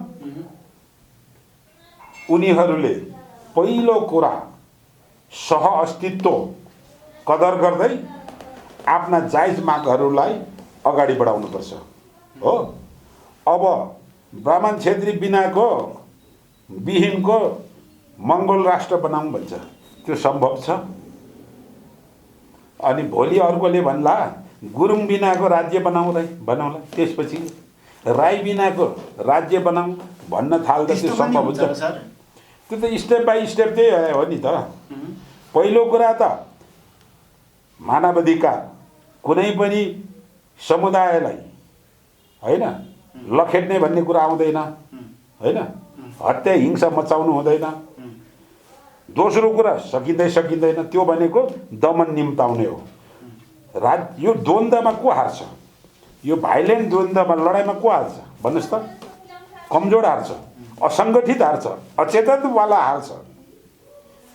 उनीहरूले पहिलो कुरा सह अस्तित्व कदर गर्दै आफ्ना जायज मागहरूलाई अगाडि बढाउनुपर्छ हो। अब ब्राह्मण क्षेत्री बिनाको विहीनको मङ्गोल राष्ट्र बनाऊँ भन्छ। त्यो सम्भव छ। अनि भोलि अर्कोले भन्ला गुरुङ बिनाको राज्य बनाउँला। त्यसपछि राई बिनाको राज्य बनाऊँ भन्न थाल्दा त्यो सम्भव हुन्छ। त्यो त स्टेप बाई स्टेप त्यही हो नि त। पहिलो कुरा त मानवाधिकार, कुनै पनि समुदायलाई होइन लखेट्ने भन्ने कुरा आउँदैन होइन, हत्या हिंसा मचाउनु हुँदैन। दोस्रो कुरा सकिँदैन त्यो भनेको दमन निम्ताउने हो। यो द्वन्द्वमा को हार्छ? यो भाइलेन्ट द्वन्द्वमा लडाइँमा को हार्छ भन्नुहोस् त? कमजोर हार्छ, असङ्गठित हार्छ, अचेतनवाला हार्छ।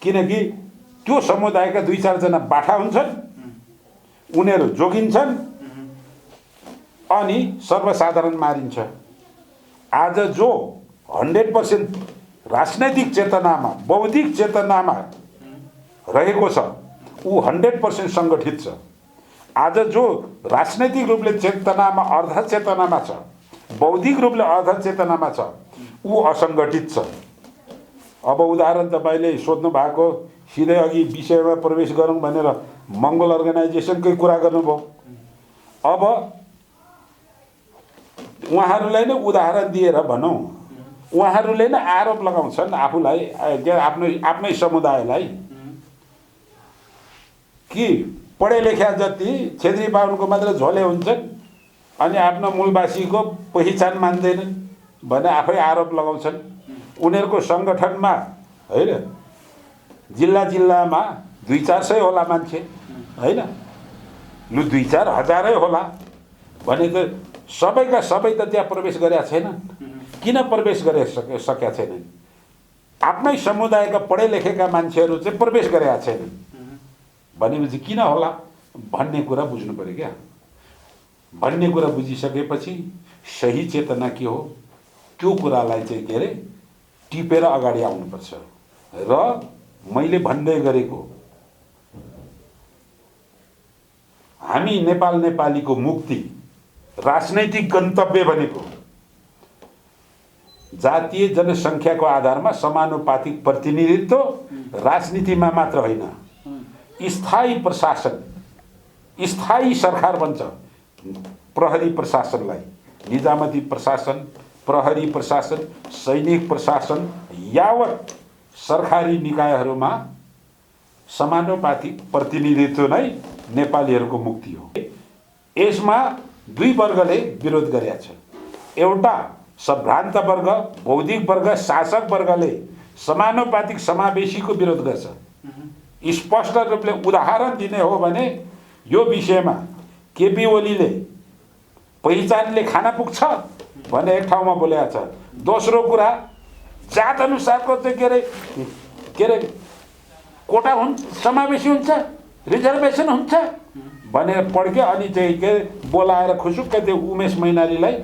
किनकि त्यो समुदायका 2-4 जना बाठा हुन्छन्, उनीहरू जोगिन्छन् अनि सर्वसाधारण मारिन्छ। आज जो 100% राजनैतिक चेतनामा, बौद्धिक चेतनामा रहेको छ ऊ 100% सङ्गठित छ। आज जो राजनैतिक रूपले चेतनामा, अर्ध चेतनामा छ, बौद्धिक रूपले अर्ध चेतनामा छ, ऊ असङ्गठित छ। अब उदाहरण तपाईँले सोध्नु भएको, सिधै अघि विषयमा प्रवेश गरौँ भनेर मङ्गोल अर्गनाइजेसनकै कुरा गर्नुभयो। अब उहाँहरूलाई नै उदाहरण दिएर भनौँ, उहाँहरूले नै आरोप लगाउँछन् आफूलाई, आफ्नै समुदायलाई कि पढे लेखा जति क्षेत्री बाहुनको मात्र झोले हुन्छन् अनि आफ्नो मूलवासीको पहिचान मान्दैनन् भने आफै आरोप लगाउँछन्। उनीहरूको सङ्गठनमा होइन जिल्लामा 200-400 होला मान्छे होइन, लु 2-4 हजारै होला भने त सबैका सबै त त्यहाँ प्रवेश गरेका छैनन्। किन प्रवेश सकेका छैनन्? आफ्नै समुदायका पढे लेखेका मान्छेहरू चाहिँ प्रवेश गरेका छैनन् भनेपछि किन होला भन्ने कुरा बुझ्नु पर्यो क्या। भन्ने कुरा बुझिसकेपछि सही चेतना के हो त्यो कुरालाई चाहिँ के अरे टिपेर अगाडि आउनुपर्छ। र मैले भन्दै गरेको हामी नेपालीको मुक्ति, राजनैतिक गन्तव्य भनेको जातीय जनसङ्ख्याको आधारमा समानुपातिक प्रतिनिधित्व, राजनीतिमा मात्र होइन, स्थायी प्रशासन, स्थायी सरकार बन्छ। प्रहरी प्रशासनलाई निजामती प्रशासन, प्रहरी प्रशासन, सैनिक प्रशासन यावत सरकारी निकायहरूमा समानुपातिक प्रतिनिधित्व नै नेपालीहरूको मुक्ति हो। यसमा 2 वर्गले विरोध गरेका छ। एउटा सभ्रान्त वर्ग, बौद्धिक वर्ग, शासक वर्गले समानुपातिक समावेशीको विरोध गर्छ। स्पष्ट रूपले उदाहरण दिने हो भने यो विषयमा केपी ओलीले पहिचानले खान पुग्छ भने एक ठाउँमा बोलेको छ। दोस्रो कुरा जात अनुसारको चाहिँ के अरे कोटा समावेशी हुन्छ, रिजर्भेसन हुन्छ भनेर पड्क्यो। अनि चाहिँ के बोलाएर खुसुक्क त्यो उमेश मैनालीलाई,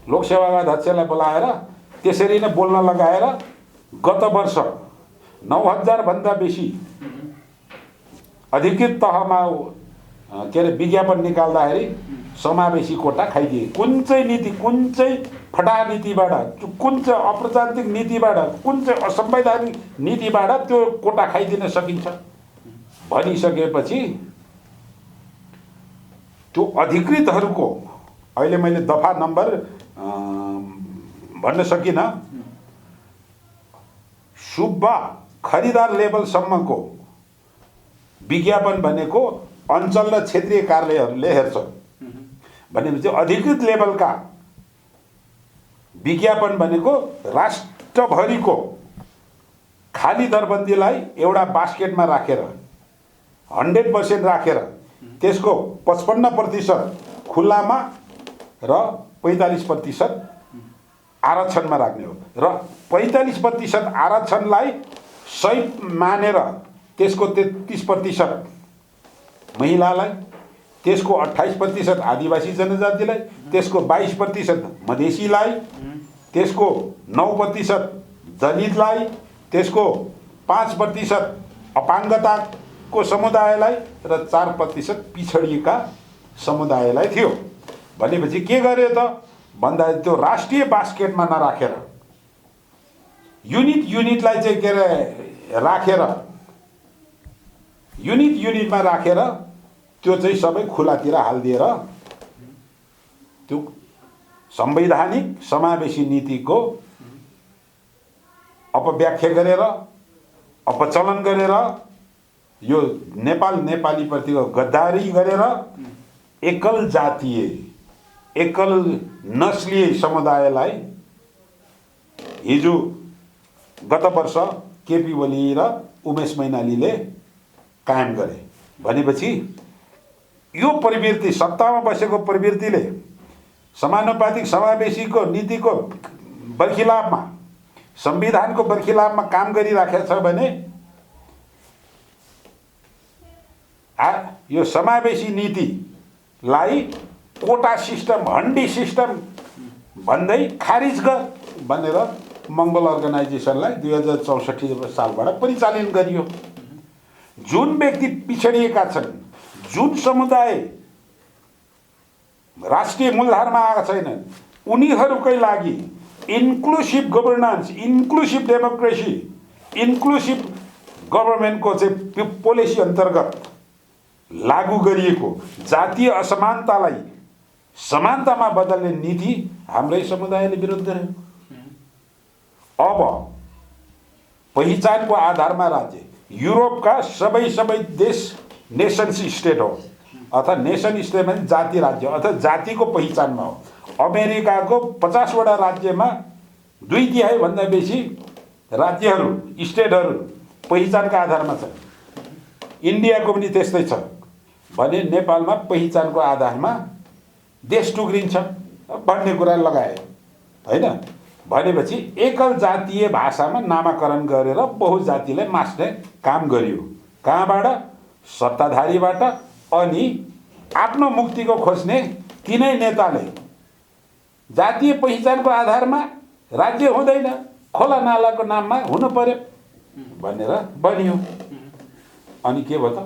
लोकसेवाका अध्यक्षलाई बोलाएर त्यसरी नै बोल्न लगाएर गत वर्ष 9000 भन्दा बेसी अधिकृत तहमा के अरे विज्ञापन निकाल्दाखेरि समावेशी कोटा खाइदिए। कुन चाहिँ नीति, कुन चाहिँ फटा नीतिबाट, कुन चाहिँ अप्रजातान्त्रिक नीतिबाट, कुन चाहिँ असंवैधानिक नीतिबाट त्यो कोटा खाइदिन सकिन्छ भनिसकेपछि त्यो अधिकृतहरूको, अहिले मैले दफा नम्बर भन्न सकिनँ, सुब्बा खरिदार लेभलसम्मको विज्ञापन भनेको अञ्चल र क्षेत्रीय कार्यालयहरूले हेर्छ भनेपछि अधिकृत लेभलका विज्ञापन भनेको राष्ट्रभरिको खाली दरबन्दीलाई एउटा बास्केटमा राखेर 100% राखेर त्यसको 55% खुल्लामा र 45% आरक्षणमा राख्ने हो। र 45% आरक्षणलाई सही मानेर त्यसको 33% महिलालाई, त्यसको 28% आदिवासी जनजातिलाई, त्यसको 22% मधेसीलाई, त्यसको 9% दलितलाई, त्यसको 5% अपाङ्गताको समुदायलाई र 4% पिछडिएका समुदायलाई थियो। भनेपछि के गर्यो त? भन्दा त्यो राष्ट्रिय बास्केटमा नराखेर युनिटलाई चाहिँ के अरे राखेर युनिटमा राखेर त्यो चाहिँ सबै खुलातिर हालिदिएर त्यो संवैधानिक समावेशी नीतिको अपव्याख्या गरेर अपचलन गरेर यो नेपालीप्रतिको गद्दारी गरेर एकल जातीय एकल नस्लीय समुदायलाई हिजो गत वर्ष केपी ओली र उमेश मैनालीले कायम गरे भनेपछि यो प्रवृत्ति सत्तामा बसेको प्रवृत्तिले समानुपातिक समावेशीको नीतिको बर्खिलाफमा संविधानको बर्खिलाफमा काम गरिराखेको छ भने यो समावेशी नीतिलाई कोटा सिस्टम हन्डी सिस्टम भन्दै खारिज गर भनेर मङ्गोल अर्गनाइजेसनलाई 2064 सालबाट परिचालन गरियो। जुन व्यक्ति पिछडिएका छन्, जुन समुदाय राष्ट्रिय मूलधारमा आएका छैनन्, उनीहरूकै लागि inclusive governance, inclusive democracy, inclusive गभर्नमेन्टको चाहिँ पोलिसी अन्तर्गत लागू गरिएको जातीय असमानतालाई समानतामा बदल्ने नीति हाम्रै समुदायले विरोध गर्यो। अब पहिचानको आधारमा राज्य युरोपका सबै देश नेसन स्टेट हो अथवा नेसन स्टेट भने जाति राज्य अथवा जातिको पहिचानमा हो। अमेरिकाको 50 वटा राज्यमा 2/3 भन्दा बेसी राज्यहरू स्टेटहरू पहिचानका आधारमा छन्। इन्डियाको पनि त्यस्तै छ भने नेपालमा पहिचानको आधारमा देश टुक्रिन्छ भन्ने कुरा लगाए हैन। भनेपछि एकल जातीय भाषामा नामाकरण गरेर बहुजातिलाई मास्ने काम गरियो। कहाँबाट? सत्ताधारीबाट। अनि आफ्नो मुक्तिको खोज्ने तिनै नेताले जातीय पहिचानको आधारमा राज्य हुँदैन, खोला नालाको नाममा हुनु पर्यो भनेर बनियो। अनि के भयो त?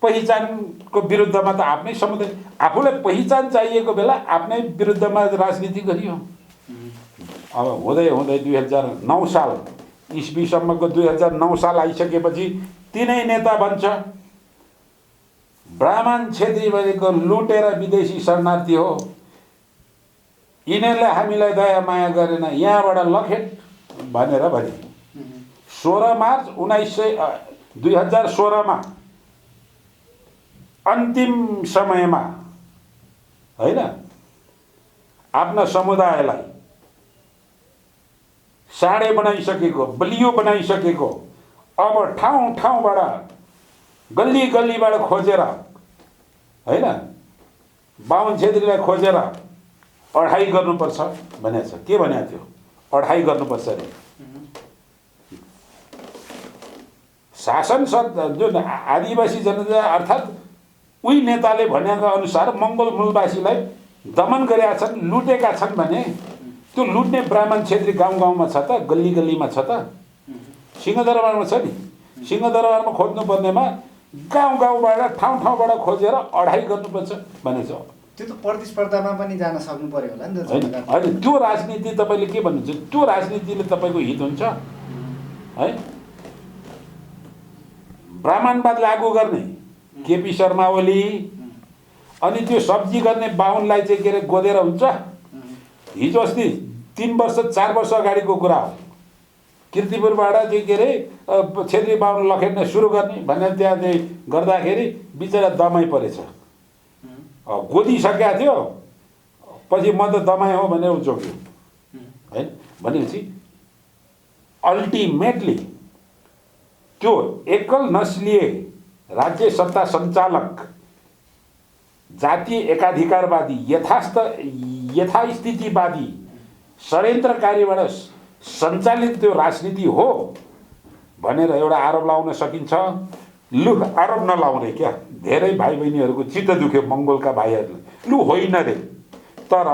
पहिचानको विरुद्धमा त आफ्नै समुदाय, आफूलाई पहिचान चाहिएको बेला आफ्नै विरुद्धमा राजनीति गरियो। अब हुँदै 2009 साल इस्वीसम्मको 2009 साल आइसकेपछि तिनै नेता भन्छ ब्राह्मण क्षेत्री भनेको लुटेर विदेशी शरणार्थी हो, यिनीहरूले हामीलाई दया माया गरेन, यहाँबाट लखेट भनेर भने 16 मार्च 2016 मा अन्तिम समयमा हैन आफ्ना समुदायलाई साडे बनाइसकेको, बलियो बनाइसकेको, अब ठाउँबाट गल्लीबाट खोजेर हैन बाहुन क्षेत्रीलाई खोजेर अढाई गर्नुपर्छ भनेको छ। के भनेको थियो? अढाई गर्नुपर्छ अरे। शासन जुन आदिवासी जनता अर्थात् उही नेताले भनेको अनुसार मङ्गोल मूलवासीलाई दमन गरेका छन्, लुटेका छन् भने त्यो लुट्ने ब्राह्मण क्षेत्री गाउँमा छ त? गल्लीमा छ त? सिंहदरबारमा छ नि। सिंहदरबारमा खोज्नुपर्नेमा गाउँबाट ठाउँबाट खोजेर अढाई गर्नुपर्छ भनेको छ। त्यो त प्रतिस्पर्धामा पनि जान सक्नु पर्यो होला नि त। होइन, त्यो राजनीति तपाईँले के भन्नुहुन्छ? त्यो राजनीतिले तपाईँको हित हुन्छ है? ब्राह्मणवाद लागू गर्ने केपी शर्मा ओली अनि त्यो सब्जी गर्ने बाहुनलाई चाहिँ के अरे गोदेर हुन्छ? हिजो अस्ति 3 वर्ष 4 वर्ष अगाडिको कुरा हो। किर्तिपुरबाट चाहिँ के अरे क्षेत्री बाहुन लखेट्न सुरु गर्ने भनेर त्यहाँ चाहिँ गर्दाखेरि बिचरा दमाई परेछ। गोदिसकेका थियो, पछि म त दमाई हो भनेर उचोक्यो है। भनेपछि अल्टिमेटली त्यो एकल नस्लीय राज्य सत्ता सञ्चालक जातीय एकाधिकारवादी यथास्थितिवादी षड्यन्त्रकारीबाट सञ्चालित त्यो राजनीति हो भनेर एउटा आरोप लगाउन सकिन्छ। लु, आरोप नलाउने क्या, धेरै भाइ बहिनीहरूको चित्त दुख्यो मङ्गोलका भाइहरूले। लु होइन रे, तर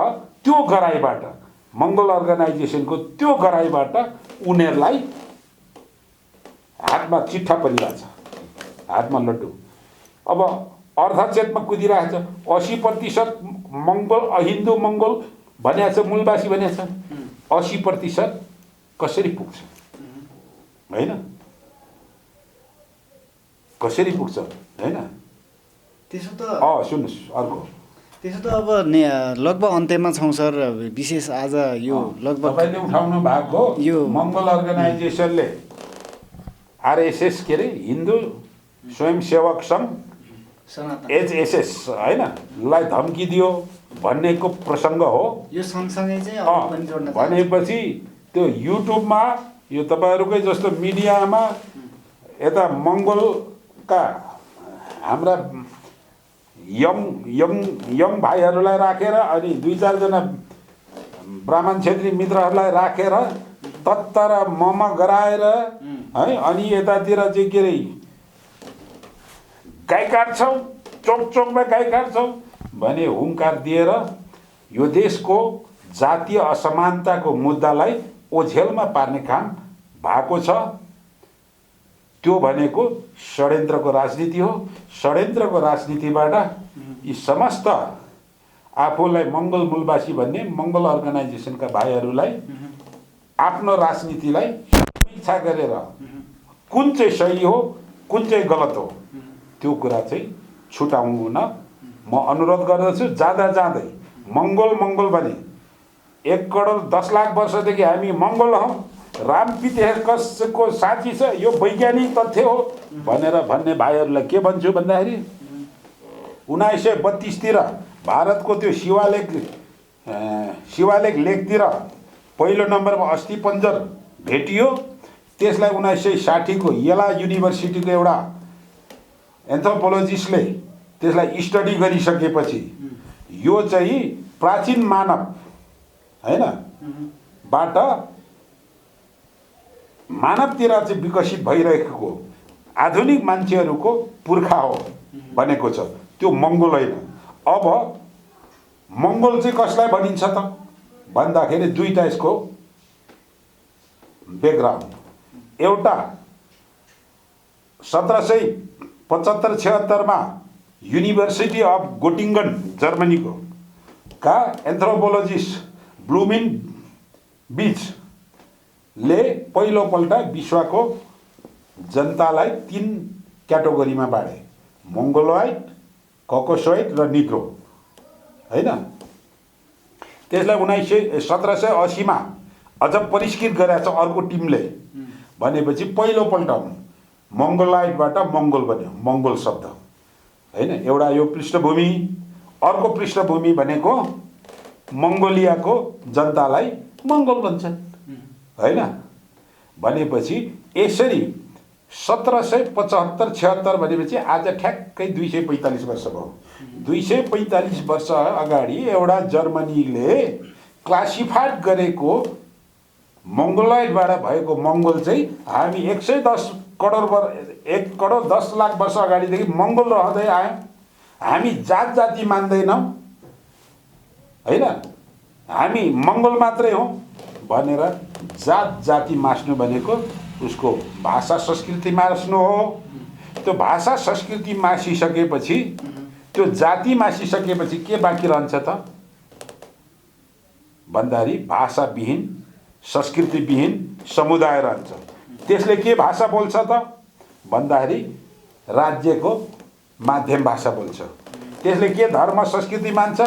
त्यो गराइबाट मङ्गोल अर्गनाइजेसनको त्यो गराइबाट उनीहरूलाई हातमा चिट्ठा परिरहेको छ, हातमा लड्डु। अब अर्धक्षेत्रमा कुदिरहेको छ। 80% मङ्गोल अहिन्दू मङ्गोल भनेको छ, मूलवासी भनेको छ, 80% कसरी पुग्छ? होइन, कसरी पुग्छ? होइन, त्यसो त सुन्नुहोस् अर्को। त्यसो त अब लगभग अन्त्यमा छौँ सर। विशेष आज यो लगभग तपाईँले उठाउनु भएको यो मङ्गोल अर्गनाइजेसनले आरएसएस के अरे हिन्दू स्वयंसेवक सङ्घ सनातन एचएसएस होइन लाई धम्की दियो भन्नेको प्रसङ्ग हो। यो सँगसँगै चाहिँ अरू पनि जोड्न चाहन्छु। भनेपछि त्यो युट्युबमा यो तपाईँहरूकै जस्तो मिडियामा यता मङ्गोलका हाम्रा यङ भाइहरूलाई राखेर अनि 2-4 जना ब्राह्मण क्षेत्री मित्रहरूलाई राखेर तत्तर मम गराएर है अनि यतातिर चाहिँ के अरे गाई काट्छौँ, चोक चोकमा गाई काट्छौँ भने हुङ्कार दिएर यो देशको जातीय असमानताको मुद्दालाई ओझेलमा पार्ने काम भएको छ। त्यो भनेको षड्यन्त्रको राजनीति हो। षड्यन्त्रको राजनीतिबाट यी समस्त आफूलाई मङ्गोल मूलवासी भन्ने मङ्गोल अर्गनाइजेसनका भाइहरूलाई आफ्नो राजनीतिलाई समीक्षा गरेर कुन चाहिँ सही हो कुन चाहिँ गलत हो त्यो कुरा चाहिँ छुटाउन म अनुरोध गर्दछु। जाँदै मङ्गोल भने 1 करोड 10 लाख वर्षदेखि हामी मङ्गोल हौँ, रामपितेको साँची छ, यो वैज्ञानिक तथ्य हो भनेर भन्ने भाइहरूलाई के भन्छु भन्दाखेरि 1932 भारतको त्यो शिवालेख लेखतिर पहिलो नम्बरमा अस्थिपञ्जर भेटियो। त्यसलाई 1960 को येला युनिभर्सिटीको एउटा एन्थ्रोपोलोजिस्टले त्यसलाई स्टडी गरिसकेपछि यो चाहिँ प्राचीन मानव हैन बाट मानवतिर चाहिँ विकसित भइरहेको आधुनिक मान्छेहरूको पुर्खा हो भनेको छ, त्यो मङ्गोल होइन। अब मङ्गोल चाहिँ कसलाई भनिन्छ त भन्दाखेरि दुईटा यसको ब्याकग्राउन्ड। एउटा 1775-76 मा युनिभर्सिटी अफ गोटिङ्गन जर्मनीको का एन्थ्रोपोलोजिस्ट ब्लुमिन बीचले पहिलोपल्ट विश्वको जनतालाई 3 क्याटेगोरीमा बाँडे, मङ्गोलोइड, ककोसोइड र निग्रो हैन। त्यसलाई 1780 मा अझ परिष्कृत गरेछ अर्को टिमले। भनेपछि पहिलोपल्ट मङ्गोलाइडबाट मङ्गोल बन्यो, मङ्गोल शब्द हैन। एउटा यो पृष्ठभूमि, अर्को पृष्ठभूमि भनेको मङ्गोलियाको जनतालाई मङ्गोल भन्छन् हैन। भनेपछि यसरी 1775-76 भनेपछि आज ठ्याक्कै 245 वर्ष भयो। 245 वर्ष अगाडि एउटा जर्मनीले क्लासिफाइड गरेको मङ्गोलाइडबाट भएको मङ्गोल चाहिँ हामी 110 करोड 10 लाख वर्ष अगाडिदेखि मङ्गोल रहँदै आयौँ। हामी जात जाति मान्दैनौँ हैन, हामी मङ्गोल मात्रै हौँ भनेर जात जाति मास्नु भनेको उसको भाषा संस्कृति मास्नु हो। त्यो भाषा संस्कृति मासिसकेपछि त्यो जाति मासिसकेपछि के बाँकी रहन्छ त भन्दाखेरि भाषाविहीन संस्कृतिविहीन समुदाय रहन्छ। त्यसले के भाषा बोल्छ त भन्दाखेरि राज्यको माध्यम भाषा बोल्छ। त्यसले के धर्म संस्कृति मान्छ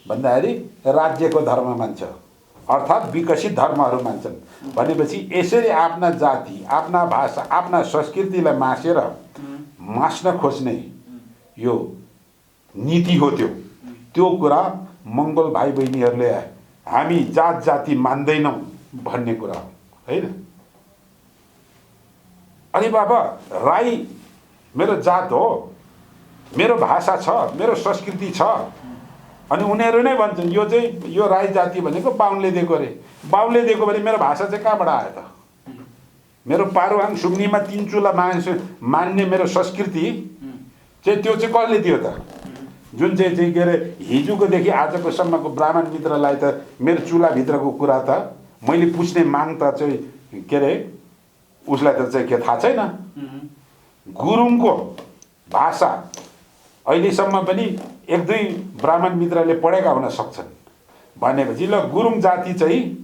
भन्दाखेरि राज्यको धर्म मान्छ, अर्थात् विकसित धर्महरू मान्छन्। भनेपछि यसरी आफ्ना जाति, आफ्ना भाषा, आफ्ना संस्कृतिलाई मासेर मास्न खोज्ने यो नीति हो। त्यो कुरा मङ्गोल भाइ बहिनीहरूले हामी जात जाति मान्दैनौँ भन्ने कुरा हो हैन। अनि बाबा राई मेरो जात हो, मेरो भाषा छ, मेरो संस्कृति छ, अनि उनीहरू नै भन्छन् यो चाहिँ यो राई जाति भनेको बाहुनले दिएको अरे। बाहुनले दिएको भने मेरो भाषा चाहिँ कहाँबाट आयो त? मेरो पारुहाङ सुम्नीमा 3 चुला मान्ने मेरो संस्कृति चाहिँ त्यो चाहिँ कसले दियो त? जुन चाहिँ के अरे हिजोकोदेखि आजको सम्मको ब्राह्मण मित्रलाई त मेरो चुलाभित्रको कुरा त मैले पुछ्ने माग त चाहिँ के अरे उसलाई त चाहिँ के थाहा छैन। गुरुङको भाषा अहिलेसम्म पनि एक दुई ब्राह्मण मित्रले पढेका हुन सक्छन् भनेपछि ल गुरुङ जाति चाहिँ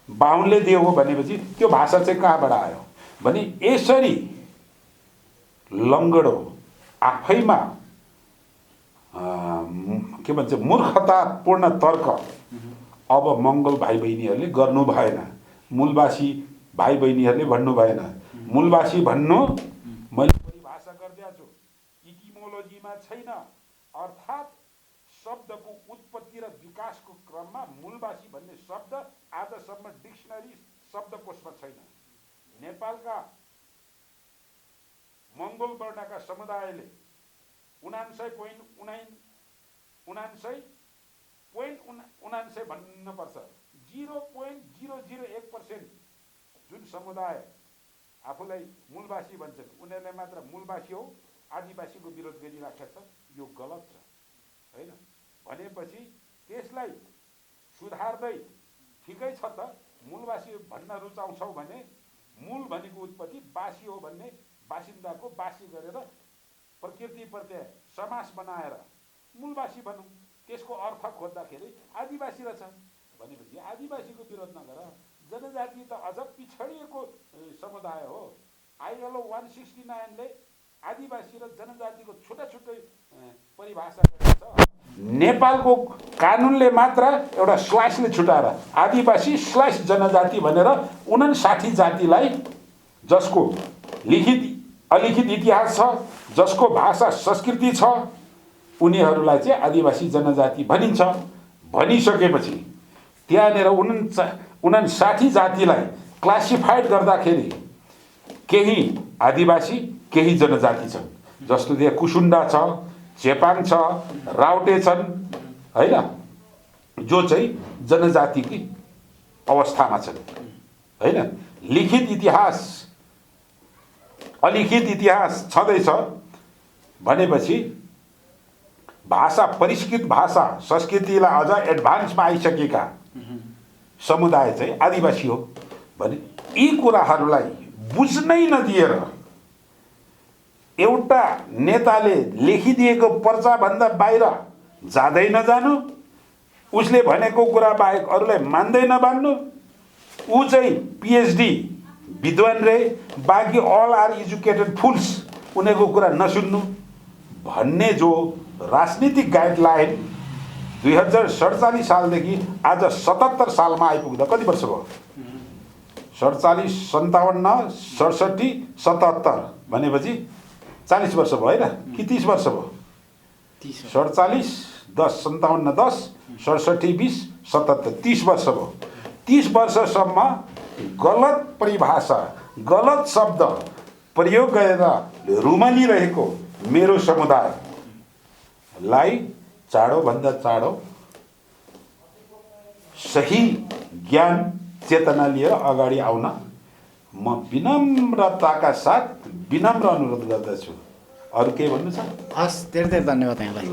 बाहुनले दियो हो भनेपछि त्यो भाषा चाहिँ कहाँबाट आयो भने यसरी लङ्गडो आफैमा के भन्छ मूर्खतापूर्ण तर्क अब मङ्गोल भाइ बहिनीहरूले गर्नु भएन, मूलवासी भाइ बहिनीहरूले भन्नु भएन। मूलवासी भन्नु मैले परिभाषा गरिदिएको छु, इटिमोलोजीमा छैन, अर्थात् शब्दको उत्पत्ति र विकासको क्रममा मूलवासी भन्ने शब्द आजसम्म डिक्सनरी शब्दकोशमा छैन। नेपालका मङ्गोल वर्णका समुदायले 99.99 भन्नुपर्छ, 0.001% जुन समुदाय आफूलाई मूलवासी भन्छन् उनीहरूले मात्र मूलवासी हो, आदिवासीको विरोध गरिराखेको छ। यो गलत छ हैन। भनेपछि त्यसलाई सुधार्दै ठिकै छ त, मूलवासी भन्न रुचाउँछौ भने मूल भनेको उत्पत्ति, वासी हो भन्ने बासिन्दाको वासी गरेर प्रकृति प्रत्यय समास बनाएर मूलवासी भनौँ। त्यसको अर्थ खोज्दाखेरि आदिवासी रहेछ भनेपछि आदिवासीको विरोध नगर। जनजाति त अझ पिछडिएको समुदाय हो। ILO 169 ले आदिवासी र जनजातिको छुट्टा छुट्टै परिभाषा गरेको छ। नेपालको कानुनले मात्र एउटा स्ल्यासले छुटाएर आदिवासी स्ल्यास जनजाति भनेर 59 जातिलाई, जसको लिखित अलिखित इतिहास छ, जसको भाषा संस्कृति छ, उनीहरूलाई चाहिँ आदिवासी जनजाति भनिन्छ। भनिसकेपछि त्यहाँनिर 59 जातिलाई क्लासिफाइड गर्दाखेरि केही आदिवासी केही जनजाति छन्। जस्तो त्यहाँ कुसुन्डा छ, चेपाङ छ, राउटे छन् हैन, जो चाहिँ जनजातिकी अवस्थामा छन् हैन। लिखित इतिहास अलिखित इतिहास छँदैछ भनेपछि भाषा, परिष्कृत भाषा संस्कृतिलाई अझ एडभान्समा आइसकेका समुदाय चाहिँ आदिवासी हो भने यी कुराहरूलाई बुझ्नै नदिएर एउटा नेताले लेखिदिएको पर्चाभन्दा बाहिर जाँदै नजानु, उसले भनेको कुरा बाहेक अरूलाई मान्दै नमान्नु, ऊ चाहिँ PhD विद्वान रे, बाँकी अल आर एजुकेटेड फुल्स, उनीहरूको कुरा नसुन्नु भन्ने जो राजनीतिक गाइडलाइन 2047 सालदेखि आज 77 सालमा आइपुग्दा कति वर्ष भयो? 47, 57, 67, 77 भनेपछि 40 वर्ष भयो होइन कि 30 वर्ष भयो? 47, 10, 57, 10, 67, 20, 77, 30 वर्ष भयो। 30 वर्षसम्म गलत परिभाषा, गलत शब्द प्रयोग गरेर रुमलिरहेको मेरो समुदायलाई चाँडोभन्दा चाँडो सही ज्ञान चेतना लिएर अगाडि आउन म विनम्रताका साथ विनम्र अनुरोध गर्दछु। अरू के भन्नु छ? हस्, धेरै धेरै धन्यवाद यहाँलाई।